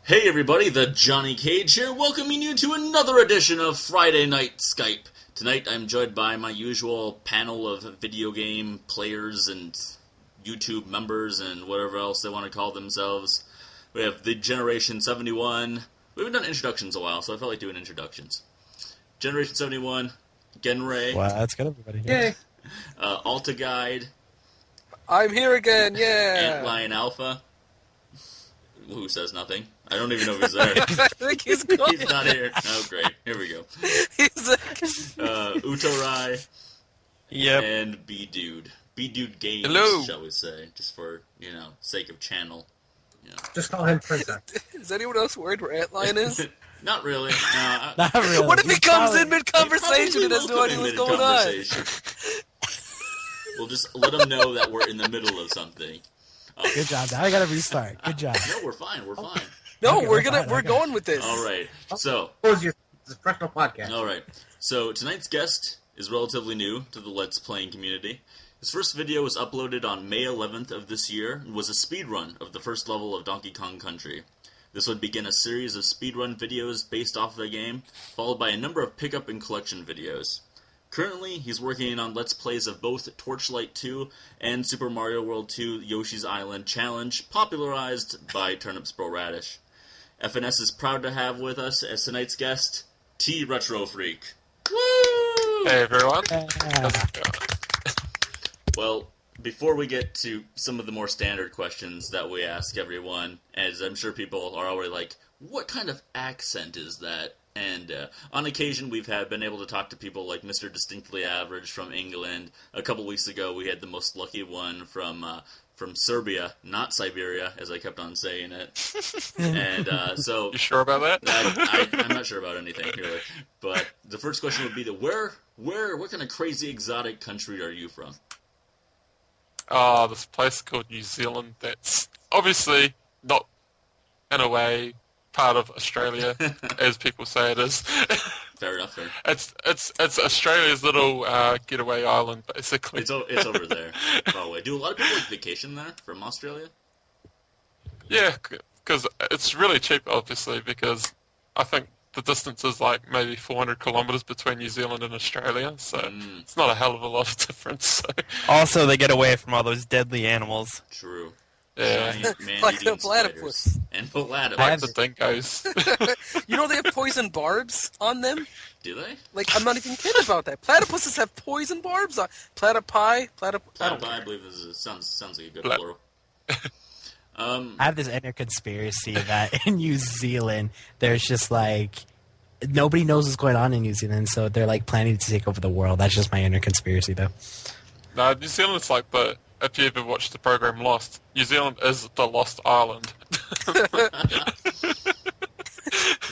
Hey everybody, the Johnny Cage here, welcoming you to another edition of Friday Night Skype. Tonight I'm joined by my usual panel of video game players and YouTube members and whatever else they want to call themselves. We have the Generation 71. We haven't done introductions in a while, so I felt like doing introductions. Generation 71, Genray. Wow, that's good, everybody. Yay! Alta Guide. I'm here again, yeah! Antlion Alpha. Who says nothing? I don't even know if he's there. I think he's gone. He's not here. Oh, great. Here we go. Utorai. Yep. And B-Dude. B-Dude Games, Hello. shall we say. Just for, sake of channel. Just call him Princess. Is anyone else worried where Antlion is? Not really. Not really. What if he comes in He mid-conversation and probably has no will idea come what's in going on? mid-conversation. We'll just let him know that we're in the middle of something. Good job. Now I gotta restart. Good job. No, we're fine. We're fine. No, Okay, we're going with this. All right. So, Close your professional podcast. all right. So tonight's guest is relatively new to the Let's Playing community. His first video was uploaded on May 11th of this year and was a speedrun of the first level of Donkey Kong Country. This would begin a series of speedrun videos based off the game, followed by a number of pickup and collection videos. Currently, he's working on Let's Plays of both Torchlight 2 and Super Mario World 2 Yoshi's Island Challenge, popularized by Turnip Bro Radish. FNS is proud to have with us as tonight's guest, Tretrofreak. Woo! Hey everyone. Yeah. Well, before we get to some of the more standard questions that we ask everyone, as I'm sure people are already like, what kind of accent is that? And on occasion, we've been able to talk to people like Mr. Distinctly Average from England. A couple weeks ago, we had the most lucky one from Serbia, not Siberia, as I kept on saying it. And so You sure about that? I'm not sure about anything really. But the first question would be what kind of crazy exotic country are you from? This place called New Zealand that's obviously not, in a way, part of Australia, as people say it is. Fair enough. Fair. It's Australia's little getaway island, basically. It's over there. By the way, do a lot of people like vacation there from Australia? Yeah, because it's really cheap, obviously, because I think the distance is like maybe 400 kilometres between New Zealand and Australia, so it's not a hell of a lot of difference. So. Also, they get away from all those deadly animals. True. Yeah. Giant man-eating Like the spiders. platypus. And platypus. Like the dingoes. You know they have poison barbs on them? Do they? Like, I'm not even kidding about that. Platypuses have poison barbs on... Platypi? Platypi, I believe sounds like a good plural. I have this inner conspiracy that in New Zealand, there's just like nobody knows what's going on in New Zealand, so they're like planning to take over the world. That's just my inner conspiracy, though. No, New Zealand's like if you ever watched the program Lost, New Zealand is the Lost Island.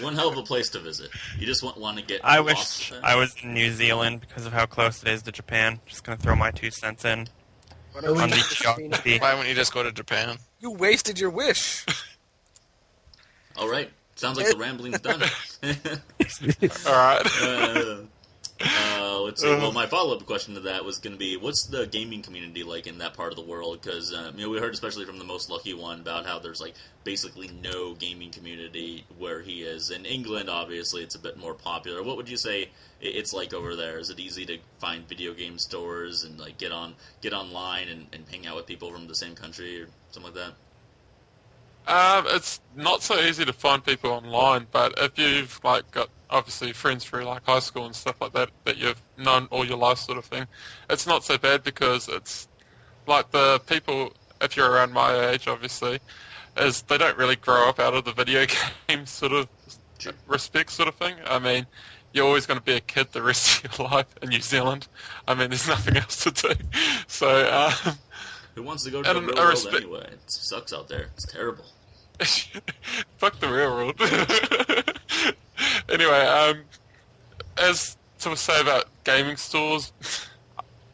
One hell of a place to visit. You just want to get I lost wish there? I was in New Zealand because of how close it is to Japan. Just gonna throw my 2 cents in on the geography. Why wouldn't you just go to Japan? You wasted your wish. All right. Sounds like the rambling's done. Alright. Let's see. Well, my follow-up question to that was going to be, what's the gaming community like in that part of the world? Because we heard, especially from the most lucky one, about how there's like basically no gaming community where he is. In England, obviously, it's a bit more popular. What would you say it's like over there? Is it easy to find video game stores and like get online and hang out with people from the same country or something like that? It's not so easy to find people online, but if you've like got obviously friends through like high school and stuff like that you've known all your life sort of thing, it's not so bad because it's like the people, if you're around my age obviously, is they don't really grow up out of the video game sort of respect sort of thing. I mean, you're always going to be a kid the rest of your life in New Zealand. I mean, there's nothing else to do. So, Who wants to go to the real world anyway? It sucks out there. It's terrible. Fuck the real world. Anyway, as to say about gaming stores,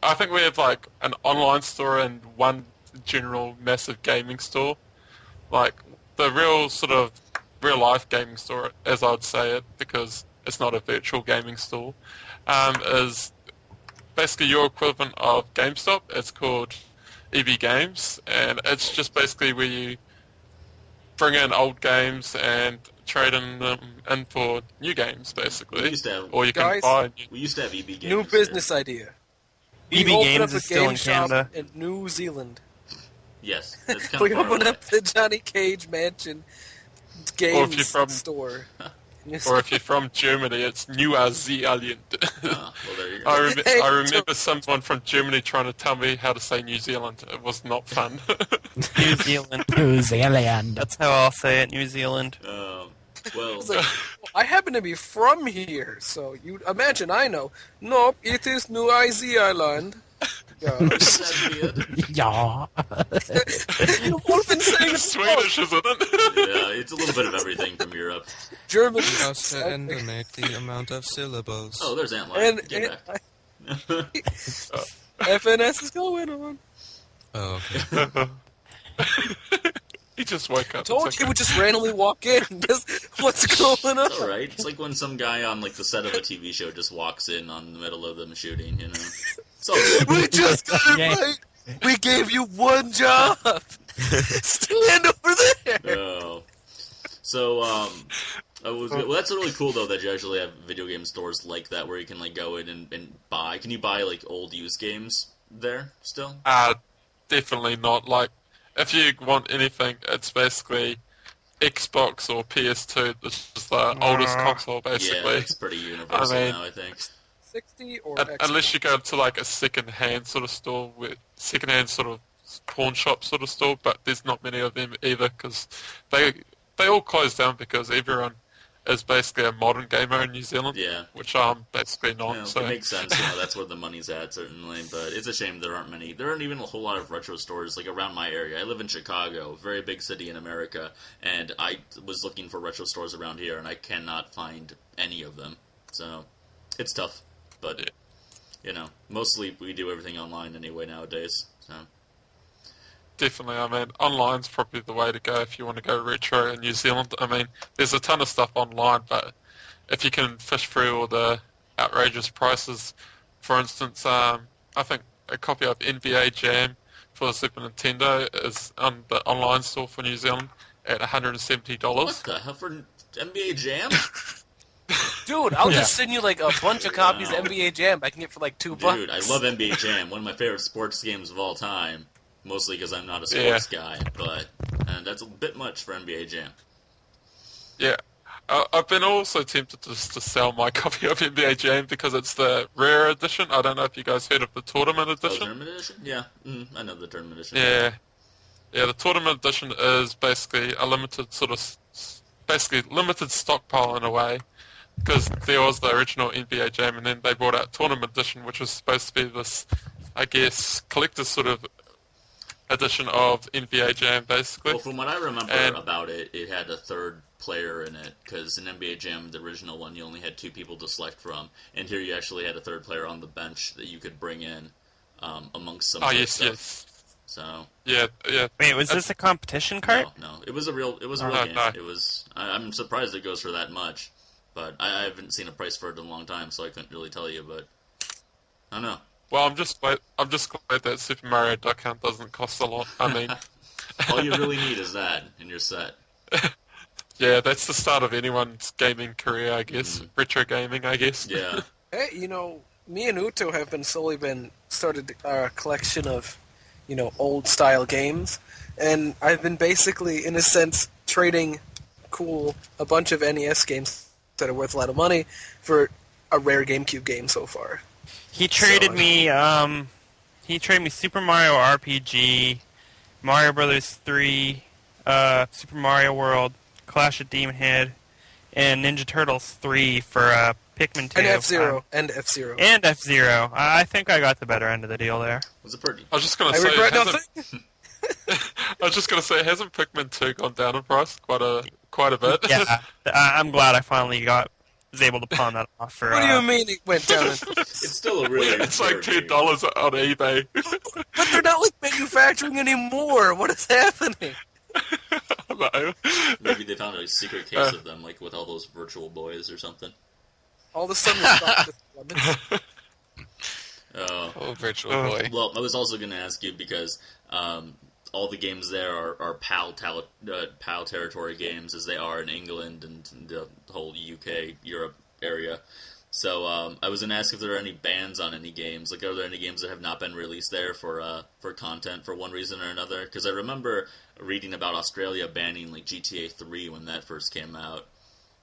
I think we have like an online store and one general massive gaming store. Like the real sort of real life gaming store, as I would say it, because it's not a virtual gaming store, is basically your equivalent of GameStop. It's called EB Games, and it's just basically where you bring in old games and trade in them in for new games, basically. We used to have, or you Guys, can buy. we used to have EB games. New business idea. We EB open Games up a is still game in shop Canada. in New Zealand. Yes, that's kind We of far open away. up the Johnny Cage Mansion games store. Or if you're from Germany, it's New Zealand. Well, there you go. I remember someone from Germany trying to tell me how to say New Zealand. It was not fun. New Zealand. New Zealand. That's how I'll say it, New Zealand. Well, It's like, I happen to be from here, so you imagine I know. Nope, it is New Zealand. Yeah. that's weird. Yeah. You've all been saying It's it wrong. Swedish, isn't it? Yeah, it's a little bit of everything from Europe. German. Just to estimate the amount of syllables. Oh, there's Antlion. And, Get back. FNS is going on. Oh, okay. He just woke up. Told It's you okay. would just randomly walk in. Just what's going on? It's alright. It's like when some guy on like the set of a TV show just walks in on the middle of them shooting, you know? It's all good. We just got it Yeah. right. We gave you one job. Stand over there. Oh. So, well, that's really cool though that you actually have video game stores like that where you can like go in and buy. Can you buy like old used games there still? Definitely not. Like, if you want anything, it's basically Xbox or PS2. This is the oldest console, Yeah, basically. it's pretty universal I mean- now, I think. 60 or Unless you go to like a second-hand sort of store, second-hand sort of pawn shop sort of store, but there's not many of them either because they all closed down because everyone is basically a modern gamer in New Zealand, Yeah. which I'm basically not. You know, so it makes sense, you know, that's where the money's at, certainly, but it's a shame there aren't many. There aren't even a whole lot of retro stores, like, around my area. I live in Chicago, a very big city in America, and I was looking for retro stores around here, and I cannot find any of them, so it's tough, but, Yeah. you know, mostly we do everything online anyway nowadays, so... Definitely, I mean, online's probably the way to go if you want to go retro in New Zealand. I mean, there's a ton of stuff online, but if you can fish through all the outrageous prices, for instance, I think a copy of NBA Jam for the Super Nintendo is on the online store for New Zealand at $170. What the hell, for NBA Jam? Dude, I'll Yeah. just send you like a bunch of copies Wow. of NBA Jam I can get for like $2. Dude, I love NBA Jam, one of my favorite sports games of all time. Mostly because I'm not a sports guy, but that's a bit much for NBA Jam. Yeah. I've been also tempted just to sell my copy of NBA Jam because it's the rare edition. I don't know if you guys heard of the tournament Oh, edition. tournament edition? Yeah, I know the tournament edition. Yeah. Yeah, the tournament edition is basically a limited sort of, basically limited stockpile in a way, because there was the original NBA Jam, and then they brought out tournament edition, which was supposed to be this, I guess, collector's sort of edition of NBA Jam, basically. Well, from what I remember And- about it, it had a third player in it, because in NBA Jam, the original one, you only had 2 people to select from, and here you actually had a third player on the bench that you could bring in amongst some Oh, other yes, stuff. yes. So, Yeah, yeah. Wait, was this a competition card? no, it was a real No, game. no. It was. I'm surprised it goes for that much, but I haven't seen a price for it in a long time, so I couldn't really tell you. But I don't know. Well, I'm just glad that Super Mario Duck Hunt doesn't cost a lot. I mean, All you really need is that, and you're set. yeah, that's the start of anyone's gaming career, I guess. Retro gaming, I guess. Yeah. Hey, me and Uto have started a collection of, old style games, and I've been basically, in a sense, trading a bunch of NES games that are worth a lot of money for a rare GameCube game so far. He traded me Super Mario RPG, Mario Brothers 3, Super Mario World, Clash of Demon Head, and Ninja Turtles 3 for Pikmin 2. And F-Zero. And F-Zero. And F-Zero. I think I got the better end of the deal there. Was it pretty? I was just gonna I say, regret nothing. hasn't Pikmin 2 gone down in price quite a bit? Yeah, I'm glad I finally was able to pawn that off for... What do you mean it went down? It's still a really. It's like rare game. $10 on eBay. But they're not manufacturing anymore. What is happening? No. Maybe they found a secret case of them, like with all those virtual boys or something. All of a sudden, it's not this lemon. Oh. Oh, Virtual Boy. Well, I was also going to ask you because all the games there are PAL territory games, as they are in England and the whole UK, Europe area. So I was going to ask if there are any bans on any games. Like, are there any games that have not been released there for content for one reason or another? Because I remember reading about Australia banning like GTA 3 when that first came out.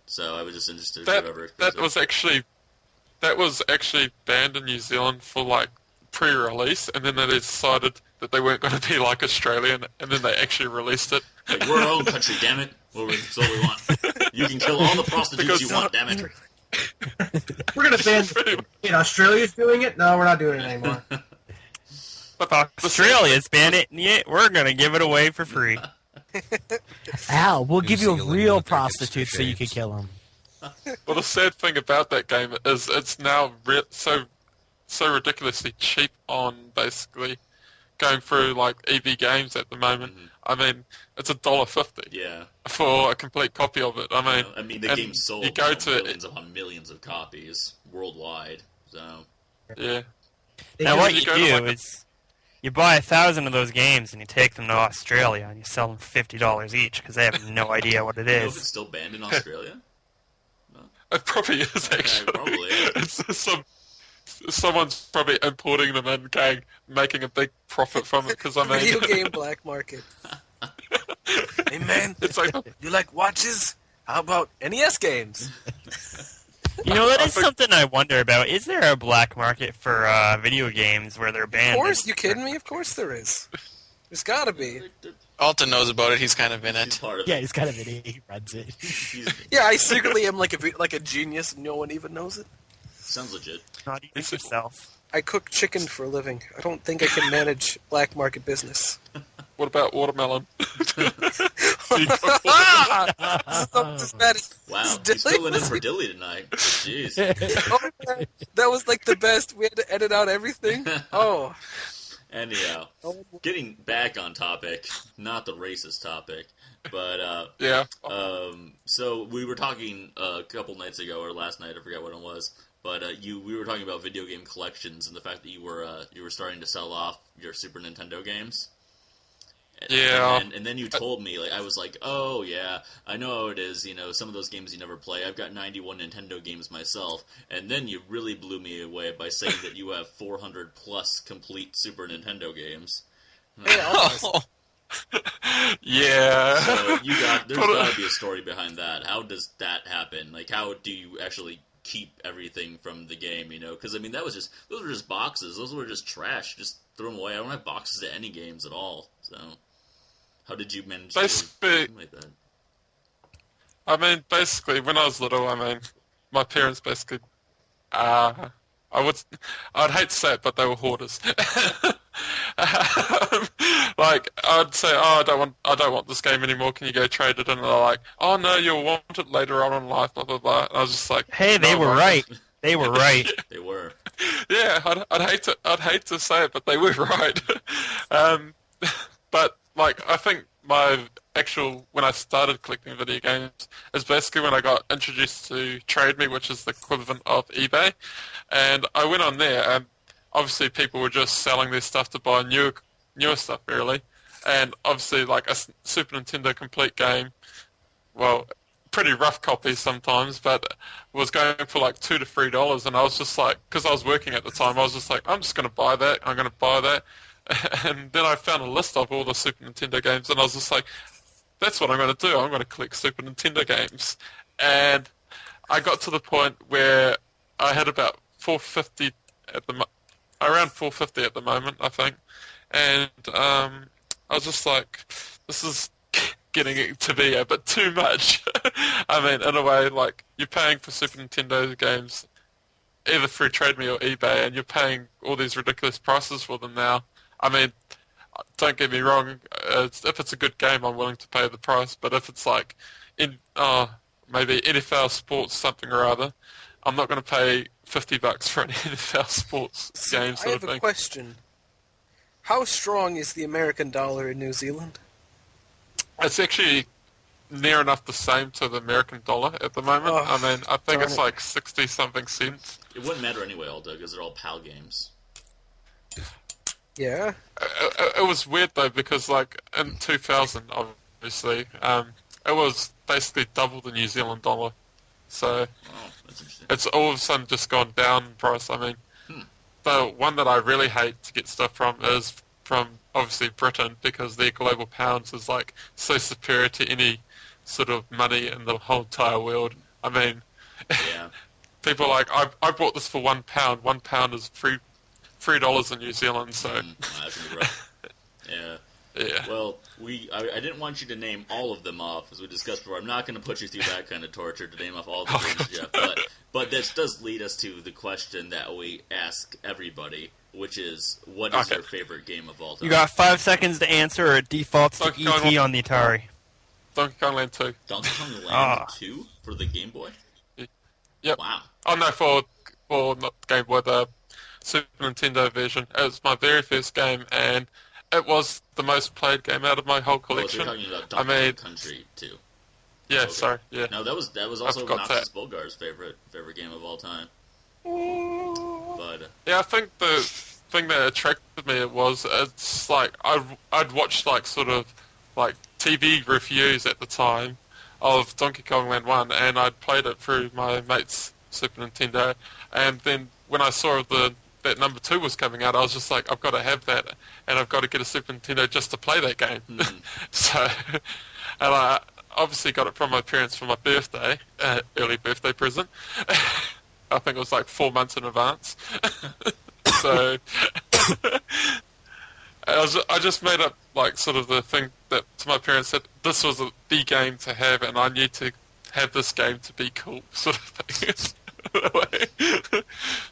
So I was just interested if you ever... That was actually banned in New Zealand for like pre-release, and then they decided that they weren't going to be like Australian, and then they actually released it. Like, we're our own country, damn it. That's what we want. You can kill all the prostitutes you want, damn it. We're gonna ban. Australia's doing it. No, we're not doing it anymore. But Australia's banned it, and yet we're gonna give it away for free. Al, we'll give you a Zealand real with their prostitute so you can shades. kill him. Well, the sad thing about that game is it's now so ridiculously cheap on basically going through like EB Games at the moment. Mm-hmm. I mean, it's $1.50. Yeah. For a complete copy of it. I mean, the game sold you go to millions upon millions of copies worldwide. So yeah. Now what you you go to, do like, is you buy 1,000 of those games and you take them to Australia and you sell them $50 each because they have no idea what it you know if is. it's still banned in Australia? It probably is actually. probably is. It's someone's probably importing them and making a big profit from it because I mean, Video game black market. Hey man, it's like you like watches? How about NES games? You know, that is something I wonder about. Is there a black market for video games where they're Of banned? course, you kidding me? Of course there is. There's gotta be. Alton knows about it. He's kind of in He's it. part of Yeah, it. he's kind of an idiot. He runs it. Yeah, I secretly am like a genius. And no one even knows it. Sounds legit. Not even yourself. I cook chicken for a living. I don't think I can manage black market business. what about watermelon? Wow, he's filling in for Dilly tonight. Jeez. Oh, man, that was like the best. We had to edit out everything. Oh. Anyhow, getting back on topic, not the racist topic, but Yeah. so we were talking a couple nights ago or last night, I forgot when it was, but we were talking about video game collections and the fact that you were starting to sell off your Super Nintendo games. Yeah. And then you told me, like, I was like, oh, yeah, I know how it is, you know, some of those games you never play. I've got 91 Nintendo games myself. And then you really blew me away by saying that you have 400-plus complete Super Nintendo games. Yeah. So there's got to be a story behind that. How does that happen? Like, how do you actually keep everything from the game, you know? Because, I mean, those were just boxes. Those were just trash. Just throw them away. I don't have boxes to any games at all, so... How did you manage to like that? I mean, basically, when I was little, I mean, my parents basically, I'd hate to say it, but they were hoarders. Like, I'd say, oh, I don't want this game anymore. Can you go trade it? And they're like, oh no, you'll want it later on in life. Blah blah blah. And I was just like, Hey, they were right. They were right. They were. Yeah, I'd hate to say it, but they were right. But like, I think when I started collecting video games is basically when I got introduced to Trade Me, which is the equivalent of eBay, and I went on there, and obviously people were just selling their stuff to buy newer stuff, really, and obviously like a Super Nintendo complete game, well, pretty rough copy sometimes, but was going for like $2 to $3, and I was just like, because I was working at the time, I was just like, I'm just going to buy that, I'm going to buy that. And then I found a list of all the Super Nintendo games, and I was just like, that's what I'm going to do. I'm going to collect Super Nintendo games. And I got to the point where I had about 450 around 450 at the moment, I think. And I was just like, this is getting to be a bit too much. I mean, in a way, like, you're paying for Super Nintendo games either through Trade Me or eBay, and you're paying all these ridiculous prices for them now. I mean, don't get me wrong, if it's a good game, I'm willing to pay the price, but if it's like, maybe NFL Sports something or other, I'm not going to pay $50 for an NFL Sports game sort of thing. I have a question. How strong is the American dollar in New Zealand? It's actually near enough the same to the American dollar at the moment. Oh, I mean, I think it's it. like 60-something cents. It wouldn't matter anyway, Aldo, because they're all PAL games. Yeah. It was weird though because like in 2000, obviously, it was basically double the New Zealand dollar. So Oh, that's interesting. it's all of a sudden just gone down in price. I mean, the one that I really hate to get stuff from is from obviously Britain because their global pounds is like so superior to any sort of money in the whole entire world. I mean, Yeah. people are like, I bought this for £1. £1 is $3 in New Zealand. So That's gonna be rough. Yeah. yeah. Well, I didn't want you to name all of them off, as we discussed before. I'm not going to put you through that kind of torture to name off all the games, Jeff. But this does lead us to the question that we ask everybody, which is, what is your favorite game of all time? You got 5 seconds to answer, or it defaults to Donkey Kong ET on the Atari. Donkey Kong Land 2. Donkey Kong Land 2 for the Game Boy? Yep. Wow. Oh no, for not the Game Boy, the Super Nintendo version. It was my very first game, and it was the most played game out of my whole collection. Oh, so you're talking about Donkey Kong Country 2. Yeah, Okay. sorry, yeah. No, that was also forgot Noxus that. Bulgar's favorite game of all time. But Yeah, I think the thing that attracted me was it's like I'd watched like sort of like TV reviews at the time of Donkey Kong Land 1, and I'd played it through my mate's Super Nintendo, and then when I saw that number 2 was coming out, I was just like, I've got to have that, and I've got to get a Super Nintendo just to play that game. So, and I obviously got it from my parents for my birthday, early birthday present. I think it was like 4 months in advance. So, I just made up like sort of the thing that to my parents that this was the game to have, and I need to have this game to be cool, sort of thing.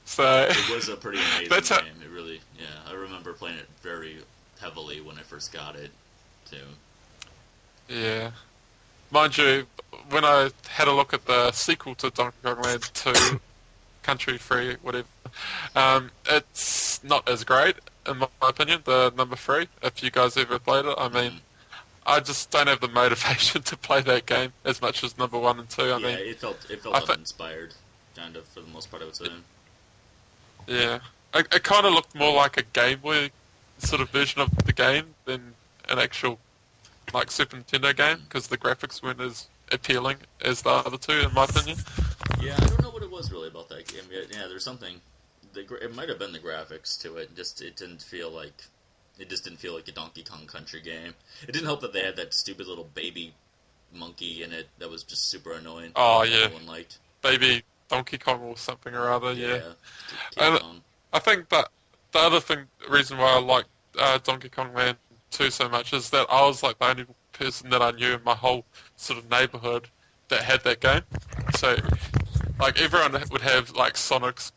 So it was a pretty amazing game. It really, yeah. I remember playing it very heavily when I first got it, too. Yeah. Mind you, when I had a look at the sequel to Donkey Kong Land 2, Country Free, whatever, it's not as great, in my opinion, the number 3, if you guys ever played it. I mean, I just don't have the motivation to play that game as much as number 1 and 2. I mean, it felt uninspired, kind of, for the most part, I would say. Yeah. It kind of looked more like a Game Boy sort of version of the game than an actual like Super Nintendo game, because the graphics weren't as appealing as the other two, in my opinion. Yeah, I don't know what it was really about that game. Yeah, there's something. It might have been the graphics to it. It didn't feel like a Donkey Kong Country game. It didn't help that they had that stupid little baby monkey in it that was just super annoying. Oh yeah, no one liked. Baby Donkey Kong or something or other. Yeah. And I think that the other reason why I like Donkey Kong Land 2 so much is that I was like the only person that I knew in my whole sort of neighborhood that had that game. So like everyone would have like Sonics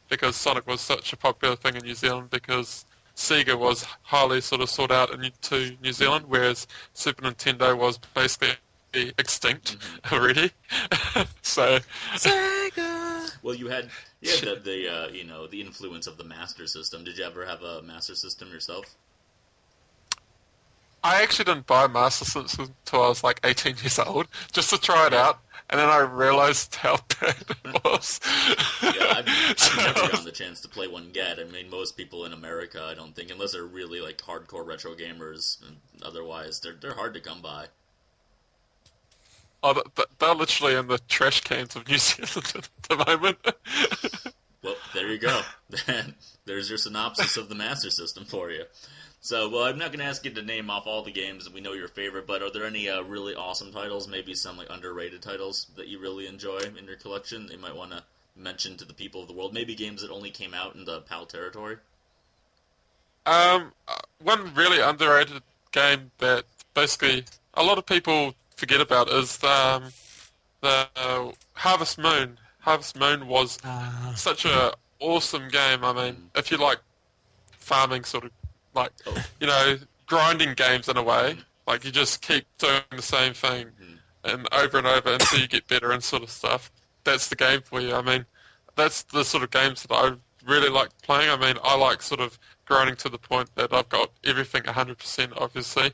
because Sonic was such a popular thing in New Zealand, because Sega was highly sort of sought out into New Zealand, whereas Super Nintendo was basically extinct already. So Sega. Well, you had the influence of the Master System. Did you ever have a Master System yourself? I actually didn't buy a Master System until I was like 18 years old, just to try it out, and then I realized how bad it was. Yeah, I've never gotten the chance to play one yet. I mean, most people in America, I don't think, unless they're really like hardcore retro gamers, otherwise they're hard to come by. Oh, they're literally in the trash cans of New Zealand at the moment. Well, there you go. There's your synopsis of the Master System for you. So, well, I'm not going to ask you to name off all the games that we know your favorite, but are there any really awesome titles, maybe some like underrated titles that you really enjoy in your collection that you might want to mention to the people of the world? Maybe games that only came out in the PAL territory? One really underrated game that basically a lot of people forget about is the Harvest Moon. Harvest Moon was such a awesome game. I mean, if you like farming sort of like, grinding games in a way, like you just keep doing the same thing and over until you get better and sort of stuff. That's the game for you. I mean, that's the sort of games that I really like playing. I mean, I like sort of grinding to the point that I've got everything 100%, obviously.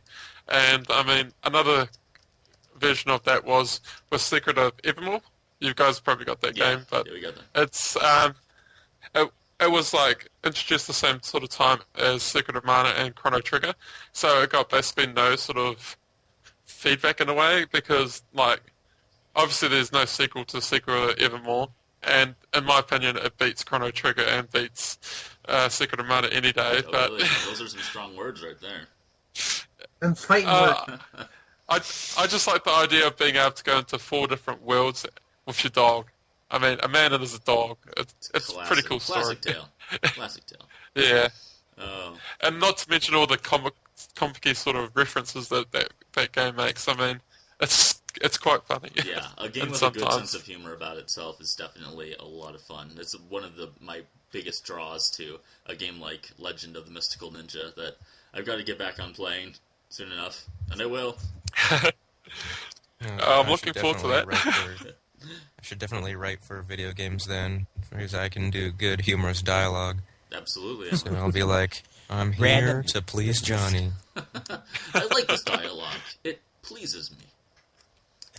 And, I mean, another version of that was Secret of Evermore. You guys probably got that game, but we got that. it it was like introduced the same sort of time as Secret of Mana and Chrono Trigger, so it got basically no sort of feedback in a way because like obviously there's no sequel to Secret of Evermore, and in my opinion it beats Chrono Trigger and beats Secret of Mana any day. Oh, but really? Those are some strong words right there. And fighting words. I just like the idea of being able to go into 4 different worlds with your dog. I mean, a man and as a dog. It's a pretty cool story. Classic tale. Classic tale. Yeah. Oh. And not to mention all the comic-y sort of references that game makes. I mean, it's quite funny. Yeah, a game with a good sense of humor about itself is definitely a lot of fun. It's one of my biggest draws to a game like Legend of the Mystical Ninja that I've got to get back on playing soon enough, and I will. I'm looking forward to that. I should definitely write for video games then, because I can do good humorous dialogue. Absolutely. So I'll be like, I'm here to please Johnny. I like this dialogue. It pleases me.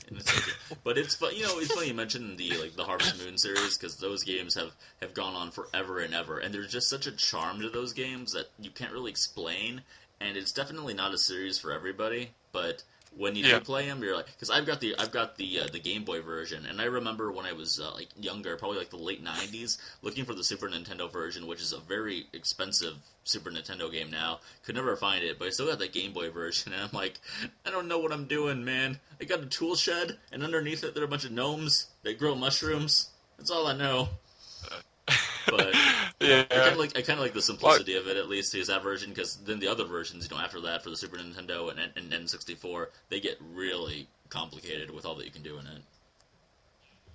And it's okay. But it's fun. It's funny you mentioned the Harvest Moon series because those games have gone on forever and ever, and there's just such a charm to those games that you can't really explain. And it's definitely not a series for everybody, but when you do play them, you're like, because I've got the Game Boy version, and I remember when I was younger, probably like the late '90s, looking for the Super Nintendo version, which is a very expensive Super Nintendo game now. Could never find it, but I still got the Game Boy version, and I'm like, I don't know what I'm doing, man. I got a tool shed, and underneath it there are a bunch of gnomes that grow mushrooms. That's all I know. But yeah, I kind of like the simplicity of it, at least, is that version, because then the other versions, after that, for the Super Nintendo and N64, they get really complicated with all that you can do in it.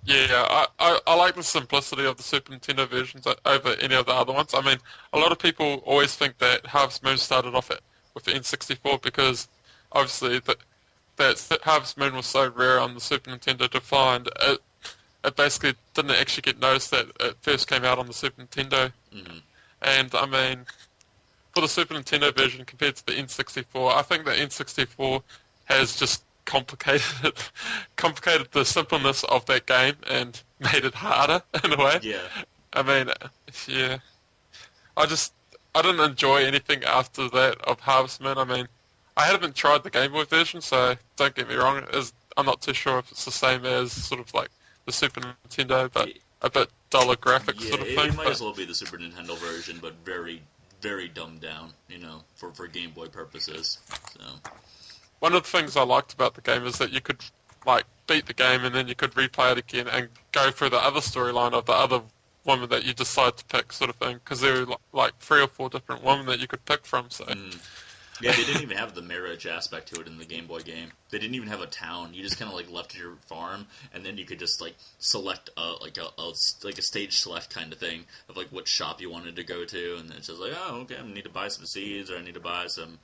Yeah, I like the simplicity of the Super Nintendo versions over any of the other ones. I mean, a lot of people always think that Harvest Moon started off with the N64 because, obviously, that Harvest Moon was so rare on the Super Nintendo to find. It basically didn't actually get noticed that it first came out on the Super Nintendo. Mm-hmm. And, I mean, for the Super Nintendo version compared to the N64, I think the N64 has just complicated the simpleness of that game and made it harder, in a way. Yeah. I mean, yeah. I didn't enjoy anything after that of Harvest Moon. I mean, I haven't tried the Game Boy version, so don't get me wrong. I'm not too sure if it's the same as sort of like the Super Nintendo, but a bit duller graphics sort of thing. It might as well be the Super Nintendo version, but very, very dumbed down, for Game Boy purposes. So. One of the things I liked about the game is that you could, beat the game and then you could replay it again and go through the other storyline of the other woman that you decide to pick sort of thing, because there were, 3 or 4 different women that you could pick from, so... Yeah, they didn't even have the marriage aspect to it in the Game Boy game. They didn't even have a town. You just kind of left your farm, and then you could just select a stage select kind of thing of what shop you wanted to go to, and it's just okay, I need to buy some seeds, or I need to buy some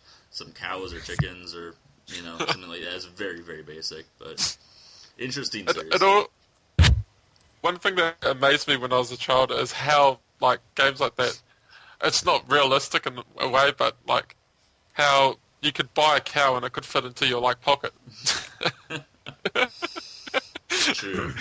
cows or chickens, or something like that. It's very, very basic, but interesting series. One thing that amazed me when I was a child is how games like that. It's not realistic in a way, but how you could buy a cow and it could fit into your pocket. True.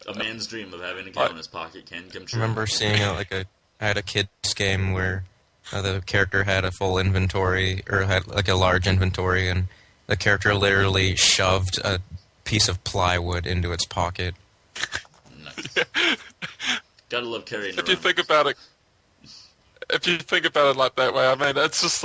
A man's dream of having a cow in his pocket can come true. I remember seeing I had a kid's game where the character had a full inventory, or had a large inventory, and the character literally shoved a piece of plywood into its pocket. Nice. Gotta love carrying If you think about it like that way, I mean, it's just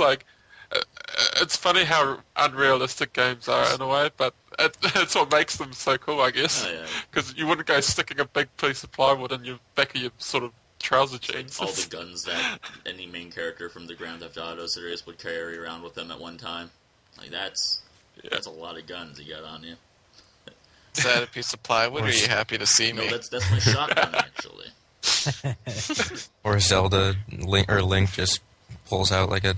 it's funny how unrealistic games are in a way, but it's what makes them so cool, I guess. Because you wouldn't go sticking a big piece of plywood in your back of your sort of trouser jeans. All the guns that any main character from the Grand Theft Auto series would carry around with them at one time. That's a lot of guns you got on you. Is that a piece of plywood, or are you happy to see me? No, that's my shotgun, actually. Or Zelda, Link just pulls out a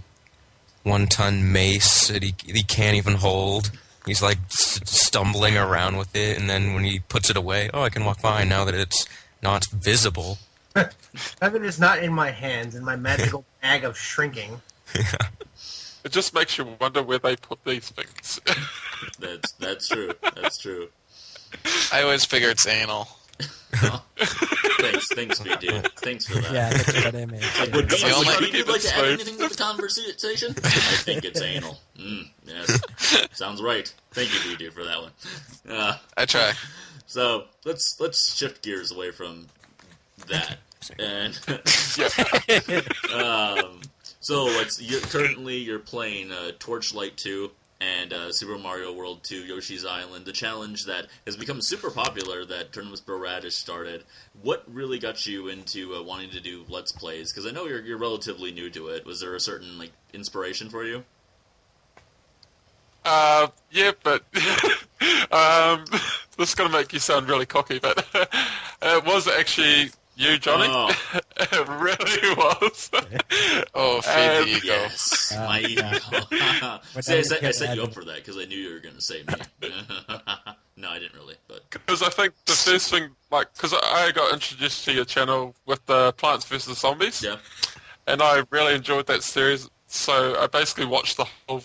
1-ton mace that he can't even hold. He's stumbling around with it, and then when he puts it away, I can walk fine now that it's not visible. Now that it's not in my hands, in my magical bag of shrinking. Yeah. It just makes you wonder where they put these things. That's true. That's true. I always figure it's anal. Thanks, dude. Thanks for that. Yeah, that's what I mean. Like, would Yeah. you like to add anything to the conversation? I think it's anal. Yes. Sounds right. Thank you, BD, for that one. I try. So, let's shift gears away from that. And so currently you're playing Torchlight 2 and Super Mario World 2 Yoshi's Island, the challenge that has become super popular that Tournaments Pro Radish started. What really got you into wanting to do Let's Plays? Because I know you're relatively new to it. Was there a certain inspiration for you? Yeah, but this is going to make you sound really cocky, but it was actually you, Johnny. Oh. It really was. Oh, feed the ego. Yes, my ego. See, I set you up for that because I knew you were going to say me. No, I didn't really, but Because I think the first thing, because I got introduced to your channel with the Plants vs. Zombies, yeah. and I really enjoyed that series, so I basically watched the whole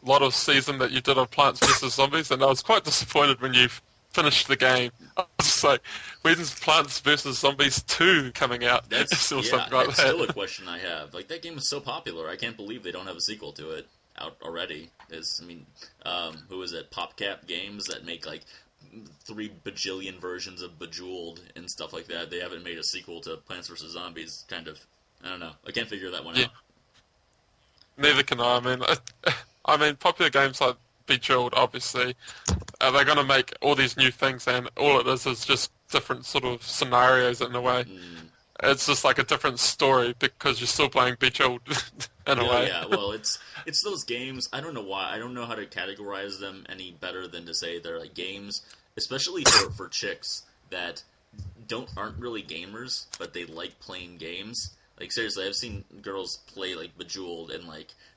lot of season that you did of Plants vs. Zombies, and I was quite disappointed when you finished the game. I was just like, when's Plants vs. Zombies 2 coming out? That's Something like that. still a question I have. That game is so popular. I can't believe they don't have a sequel to it out already. Who is it? PopCap Games that make 3 bajillion versions of Bejeweled and stuff like that. They haven't made a sequel to Plants vs. Zombies. Kind of, I don't know. I can't figure that one out. Neither can I. I mean, popular games like Bejeweled, obviously, they're going to make all these new things, and all it is just different sort of scenarios in a way. It's just like a different story because you're still playing Bejeweled in a way. Yeah, well, it's those games. I don't know why. I don't know how to categorize them any better than to say they're games, especially for chicks that aren't really gamers, but they like playing games. Seriously, I've seen girls play Bejeweled and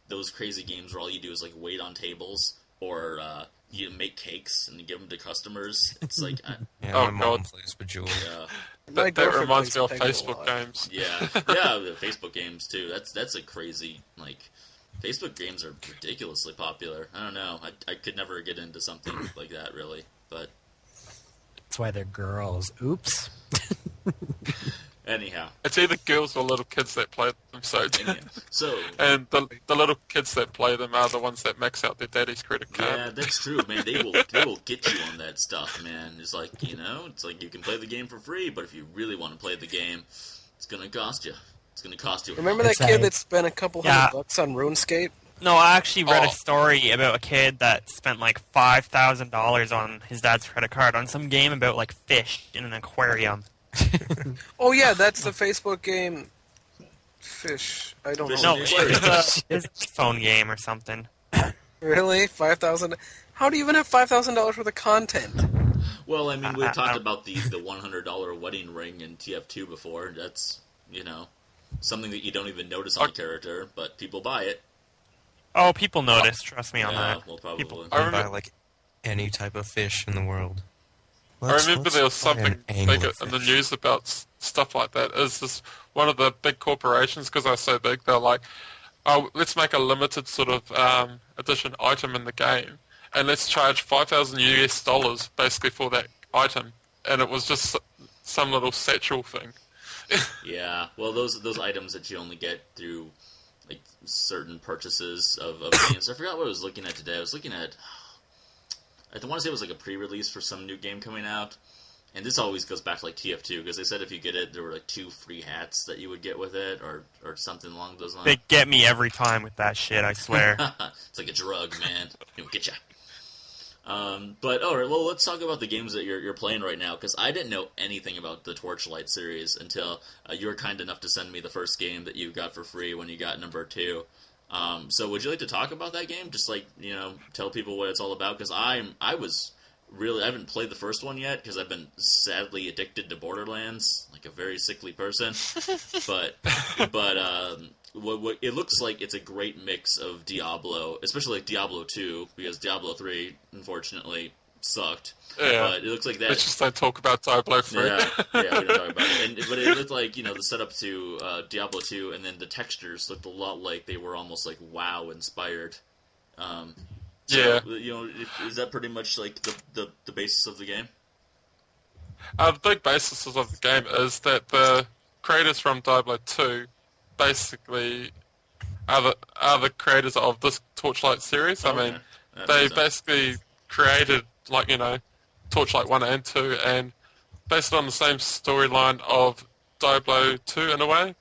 those crazy games where all you do is wait on tables or you make cakes and you give them to customers. It's my Oh, mom God. plays Bejeweled. That reminds me of plays Peggle a Facebook lot. games. yeah, the Facebook games too. That's a crazy Facebook games are ridiculously popular. I don't know. I could never get into something like that really, but That's why they're girls. Oops. anyhow. It's either girls or little kids that play them, so... So And the little kids that play them are the ones that max out their daddy's credit card. yeah, that's true, man. They will get you on that stuff, man. It's you can play the game for free, but if you really want to play the game, it's gonna cost you. It's gonna cost you. Remember that kid that spent a couple $100 on RuneScape? No, I actually read a story about a kid that spent $5,000 on his dad's credit card on some game about fish in an aquarium. Oh yeah, that's the Facebook game. Fish. I don't know. No, it's a phone game or something. Really? 5,000? How do you even have $5,000 worth of content? Well, I mean, we've talked about the $100 wedding ring in TF2 before. That's something that you don't even notice on the character, but people buy it. Oh, people notice. Trust me on that. Well, probably. People- I buy any type of fish in the world. I remember there was something big anglerfish. in the news about stuff like that. Is this one of the big corporations, because they're so big, they're like, oh, let's make a limited sort of edition item in the game, and let's charge $5,000 basically for that item. And it was just some little satchel thing. Yeah, well, those items that you only get through certain purchases of games. I forgot what I was looking at today. I was looking at, I want to say it was a pre-release for some new game coming out, and this always goes back to TF2 because they said if you get it, there were 2 free hats that you would get with it, or something along those lines. They get me every time with that shit, I swear. It's like a drug, man. It'll get ya. But all right, well, let's talk about the games that you're playing right now, because I didn't know anything about the Torchlight series until you were kind enough to send me the first game that you got for free when you got number 2. So would you like to talk about that game? Just tell people what it's all about, because I haven't played the first one yet because I've been sadly addicted to Borderlands, like a very sickly person. but what it looks like it's a great mix of Diablo, especially Diablo 2, because Diablo 3 unfortunately sucked. Yeah, but it looks like that. Let's just don't talk about Diablo 3. Yeah, we don't talk about it. But it looked like the setup to Diablo 2, and then the textures looked a lot like they were almost WoW inspired. Yeah. Is that pretty much the basis of the game? The big basis of the game is that the creators from Diablo 2 basically are the creators of this Torchlight series. Oh, I mean, okay. That they makes sense. basically created, like, Torchlight 1 and 2, and based on the same storyline of Diablo 2 in a way,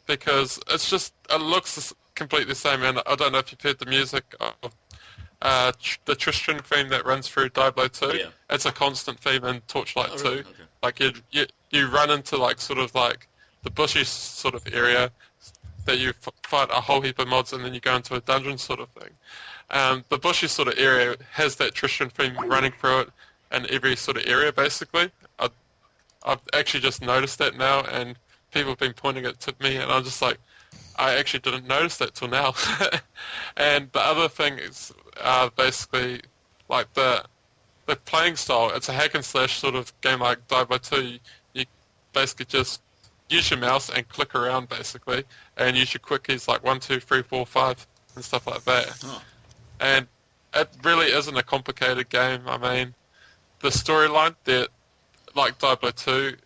because it looks completely the same, and I don't know if you've heard the music of the Tristan theme that runs through Diablo 2. Yeah. It's a constant theme in Torchlight Oh, 2. really? Okay. Like, you run into, like, sort of, like, the bushy sort of area that you fight a whole heap of mods, and then you go into a dungeon sort of thing. The bushy sort of area has that Tristan theme running through it in every sort of area, basically. I've actually just noticed that now, and people have been pointing it to me, and I'm just like, I actually didn't notice that till now. And the other thing is basically like the playing style. It's a hack and slash sort of game like Diablo 2. You basically just use your mouse and click around basically, and use your quick keys like 1, 2, 3, 4, 5 and stuff like that. Oh. And it really isn't a complicated game. I mean, the storyline that, like Diablo 2,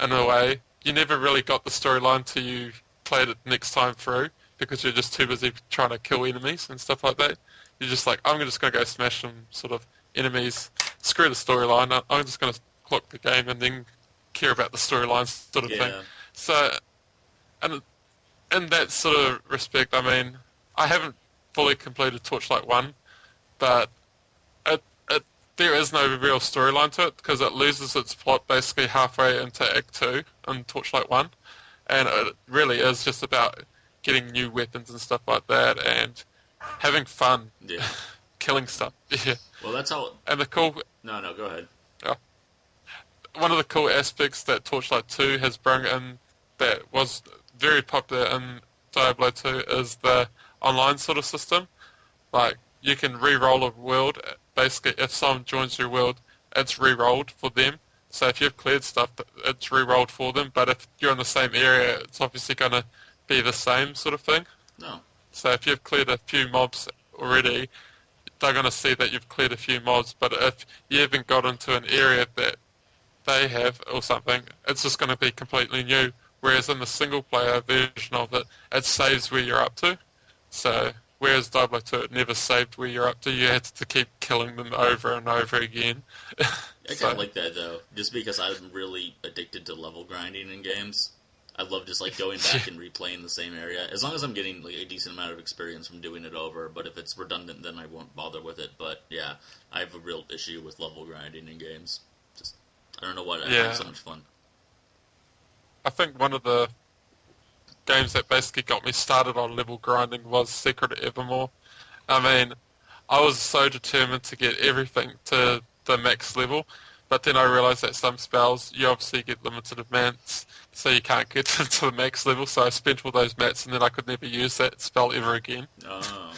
in a way, you never really got the storyline till you played it next time through, because you're just too busy trying to kill enemies and stuff like that. You're just like, I'm just going to go smash some sort of enemies, screw the storyline, I'm just going to clock the game and then care about the storyline sort of thing. So, and in that sort of respect, I mean, I haven't fully completed Torchlight 1, but there is no real storyline to it, because it loses its plot basically halfway into Act 2 in Torchlight 1, and it really is just about getting new weapons and stuff like that, and having fun, killing stuff. Yeah. Well, that's how... And the cool... No, go ahead. One of the cool aspects that Torchlight 2 has brought in that was very popular in Diablo 2 is the online sort of system. Like, you can re-roll a world. Basically, if someone joins your world, it's re-rolled for them. So if you've cleared stuff, it's re-rolled for them. But if you're in the same area, it's obviously going to be the same sort of thing. No. So if you've cleared a few mobs already, they're going to see that you've cleared a few mobs. But if you haven't got into an area that they have or something, it's just going to be completely new. Whereas in the single-player version of it, it saves where you're up to. So whereas Diablo 2, it never saved where you're up to. You had to keep killing them over and over again. I kind of like that, though, just because I'm really addicted to level grinding in games. I love just, like, going back and replaying the same area, as long as I'm getting, like, a decent amount of experience from doing it over. But if it's redundant, then I won't bother with it. But, yeah, I have a real issue with level grinding in games. Just, I don't know why I have so much fun. I think one of the games that basically got me started on level grinding was Secret of Evermore. I mean, I was so determined to get everything to the max level, but then I realised that some spells, you obviously get limited mats, so you can't get to the max level, so I spent all those mats and then I could never use that spell ever again. Oh.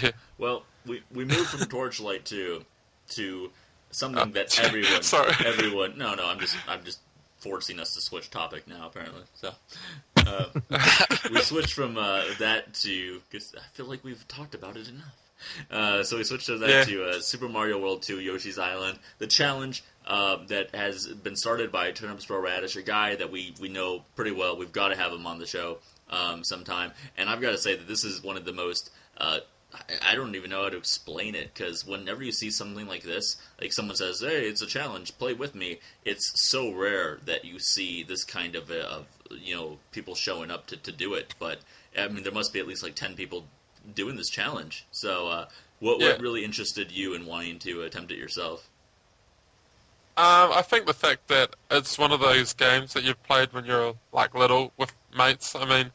Yeah. Well, we moved from Torchlight 2 to something that everyone... Sorry. Everyone... No, I'm just forcing us to switch topic now, apparently. So, we switched from that to... Cause I feel like we've talked about it enough. So we switched to that to Super Mario World 2 Yoshi's Island. The challenge that has been started by Turnips Pro Radish, a guy that we know pretty well. We've got to have him on the show sometime. And I've got to say that this is one of the most... I don't even know how to explain it, because whenever you see something like this, like someone says, hey, it's a challenge, play with me, it's so rare that you see this kind of people showing up to do it. But, I mean, there must be at least like 10 people doing this challenge. So, what really interested you in wanting to attempt it yourself? I think the fact that it's one of those games that you've played when you're like little with mates. I mean,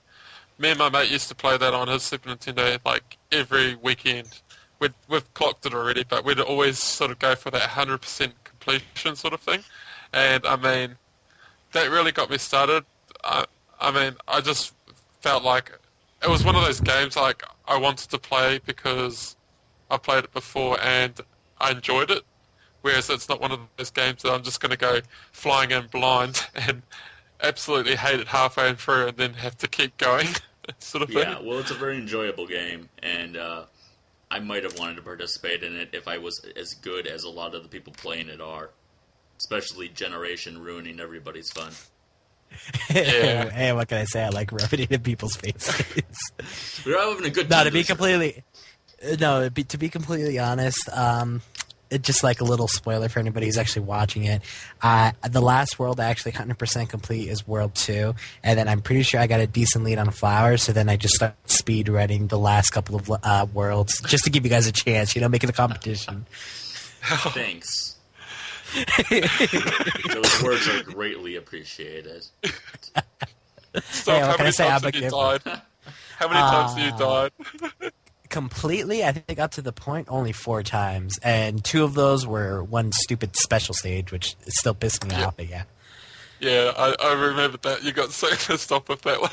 me and my mate used to play that on his Super Nintendo like every weekend. We've clocked it already, but we'd always sort of go for that 100% completion sort of thing. And I mean, that really got me started. I mean, I just felt like it was one of those games like I wanted to play because I played it before and I enjoyed it. Whereas it's not one of those games that I'm just going to go flying in blind and absolutely hate it halfway through and then have to keep going. Sort of thing. Yeah, well, it's a very enjoyable game, and I might have wanted to participate in it if I was as good as a lot of the people playing it are. especially Generation ruining everybody's fun. Yeah. Hey, what can I say? I like rubbing it in people's faces. We're all having a good time. To be completely honest, it's just like a little spoiler for anybody who's actually watching it. The last world I actually 100% complete is World 2, and then I'm pretty sure I got a decent lead on Flowers, so then I just started speed running the last couple of worlds, just to give you guys a chance, making the competition. Thanks. Those words are greatly appreciated. So, Hey, how what can I many say? times I'm have you a died? How many times have you died? Completely, I think up to the point only 4 times, and 2 of those were one stupid special stage, which still pissed me off. But yeah, I remember that. You got so pissed off with that one.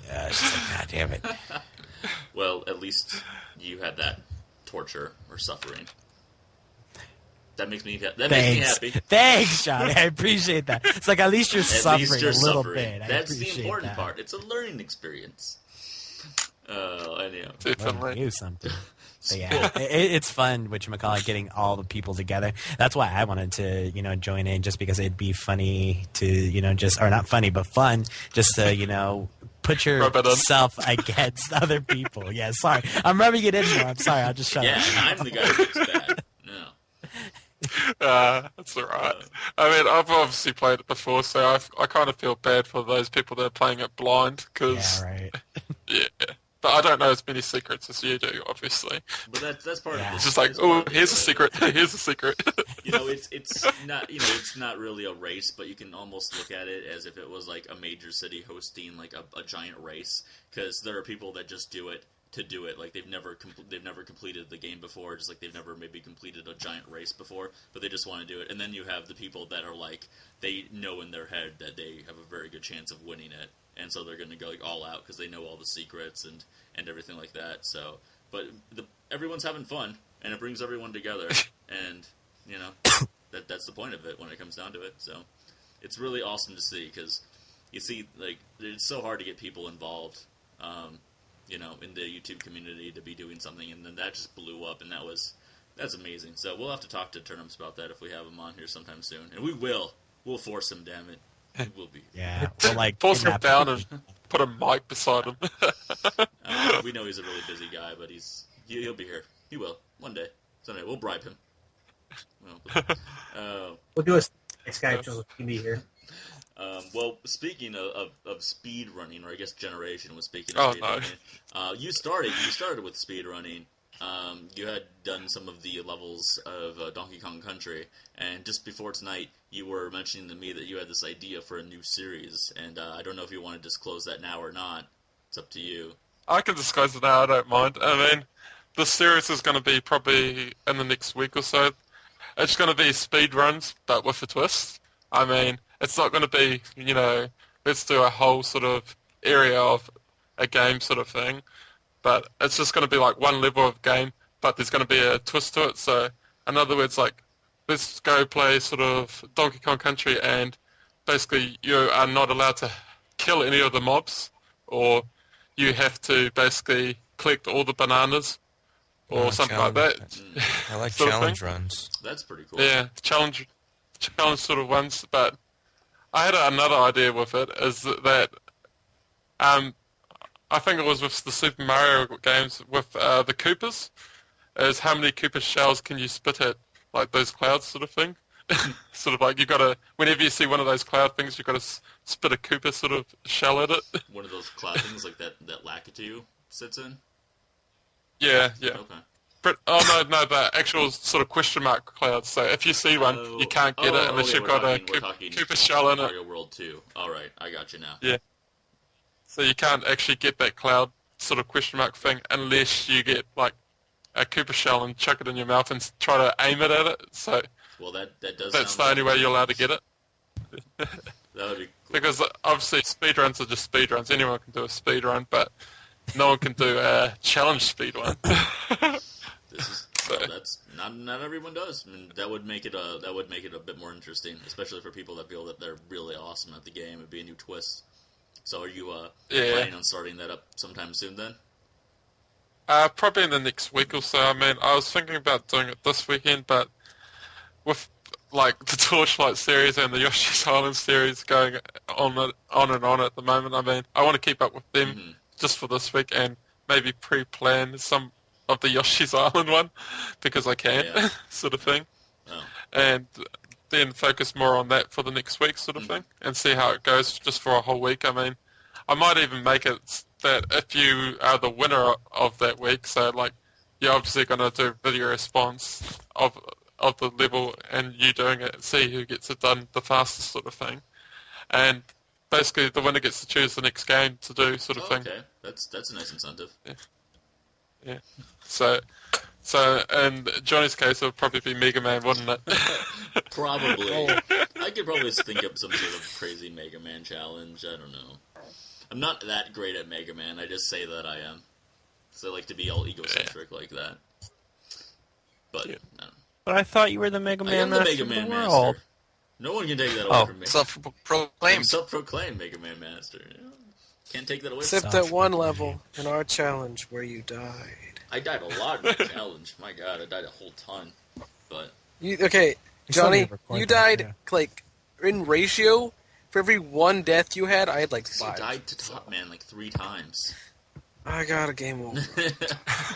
yeah, it's just like, God damn it. Well, at least you had that torture or suffering. That makes me happy. Thanks, Johnny. I appreciate that. It's like at least you're suffering a little bit. That's the important part. It's a learning experience. Anyhow. Definitely. Do something. But yeah, it's fun, whatchamacallit, getting all the people together. That's why I wanted to, join in, just because it'd be funny to, or not funny, but fun, just to, put yourself against other people. Yeah, sorry. I'm rubbing it in more. I'm sorry. I'll just shut up. Yeah, I'm the guy who gets bad. No. That's alright. I mean, I've obviously played it before, so I kind of feel bad for those people that are playing it blind, because... Yeah, right. Yeah. But I don't know as many secrets as you do, obviously. But that's part of it. It's just like, oh, here's a secret. Here's a secret. It's not it's not really a race, but you can almost look at it as if it was like a major city hosting like a giant race, because there are people that just do it to do it. Like they've never completed the game before, just like they've never maybe completed a giant race before, but they just want to do it. And then you have the people that are like, they know in their head that they have a very good chance of winning it, and so they're going to go like all out because they know all the secrets and everything like that. So, but everyone's having fun, and it brings everyone together, and that's the point of it when it comes down to it. So, it's really awesome to see, because you see, like, it's so hard to get people involved, in the YouTube community to be doing something, and then that just blew up, and that's amazing. So we'll have to talk to Turnips about that if we have him on here sometime soon, and we'll force him. Damn it. Will be. Yeah, we'll like force him down and put a mic beside him. We know he's a really busy guy, but he'll be here. He will one day. Someday we'll bribe him. We'll do a Skype so he can be here. Well, speaking of speed running, or I guess Generation was speaking of speed running. You started with speed running. You had done some of the levels of Donkey Kong Country, and just before tonight, you were mentioning to me that you had this idea for a new series, and I don't know if you want to disclose that now or not. It's up to you. I can disclose it now, I don't mind. I mean, the series is going to be probably in the next week or so. It's going to be speed runs, but with a twist. I mean, it's not going to be, let's do a whole sort of area of a game sort of thing. But it's just going to be like one level of game, but there's going to be a twist to it. So, in other words, like, let's go play sort of Donkey Kong Country, and basically you are not allowed to kill any of the mobs, or you have to basically collect all the bananas, or something like that. I like challenge runs. That's pretty cool. Yeah, challenge sort of ones. But I had another idea with it, is that I think it was with the Super Mario games with the Koopas, is how many Koopa shells can you spit at, like those clouds sort of thing. Sort of like, you got to, whenever you see one of those cloud things, you got to spit a Koopa sort of shell at it. One of those cloud things like that Lakitu sits in? Yeah. Okay. Oh, no, the actual sort of question mark clouds. So if you see one, you can't get it unless you've got a Koopa shell in it. Mario World 2. Alright, I got you now. Yeah. So you can't actually get that cloud sort of question mark thing unless you get, like, a Koopa shell and chuck it in your mouth and try to aim it at it. So well, that does. That's the only way you're allowed to get it. That would be cool. Because obviously speedruns are just speedruns. Anyone can do a speedrun, but no one can do a challenge speedrun. That's not everyone does. I mean, that would make it a bit more interesting, especially for people that feel that they're really awesome at the game. It'd be a new twist. So are you planning on starting that up sometime soon then? Probably in the next week or so. I mean, I was thinking about doing it this weekend, but with like the Torchlight series and the Yoshi's Island series going on and on at the moment. I mean, I want to keep up with them just for this week and maybe pre-plan some of the Yoshi's Island one because I can, sort of thing. Oh. And then focus more on that for the next week sort of thing and see how it goes just for a whole week. I mean, I might even make it that if you are the winner of that week, so like you're obviously going to do video response of the level and you doing it, see who gets it done the fastest sort of thing. And basically the winner gets to choose the next game to do sort of thing. Okay, that's a nice incentive. Yeah. So in Johnny's case, it would probably be Mega Man, wouldn't it? Probably. I could probably think up some sort of crazy Mega Man challenge. I don't know. I'm not that great at Mega Man. I just say that I am. So I like to be all egocentric like that. But, I don't know. But I thought you were the Mega Man master Mega Man of the world. Master. No one can take that away from me. Self-proclaimed. Self-proclaimed Mega Man Master. Can't take that away from me. Except at one level in our challenge where you died. I died a lot in the challenge. My God, I died a whole ton. But Johnny, you died like in ratio. For every one death you had, I had like 5. I died to Top Man like 3 times. I got a game over.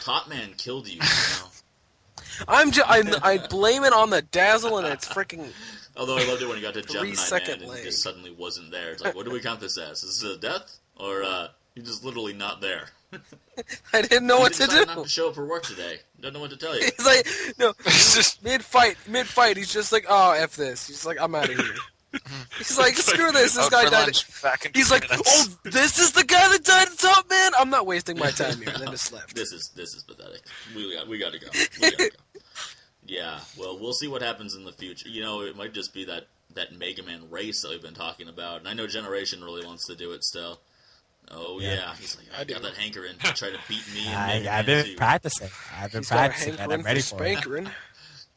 Top Man killed you. Now. I blame it on the dazzle and it's freaking. Although I loved it when he got to Gemini Man and leg. he just suddenly wasn't there. It's like, what do we count this as? Is this a death or you're just literally not there? I didn't know what to do. Not to show up for work today. Don't know what to tell you. He's like, no, mid fight. He's just like, oh, f this. He's like, I'm out of here. He's like, screw this. This guy died. He's like, oh, this is the guy that died at Top Man. I'm not wasting my time here. And then just left. This is pathetic. We gotta go. We gotta go. Yeah. Well, we'll see what happens in the future. You know, it might just be that Mega Man race that we've been talking about, and I know Generation really wants to do it still. Oh yeah, he's like, I got that hankering to try to beat me. I've been practicing. And I'm ready for it.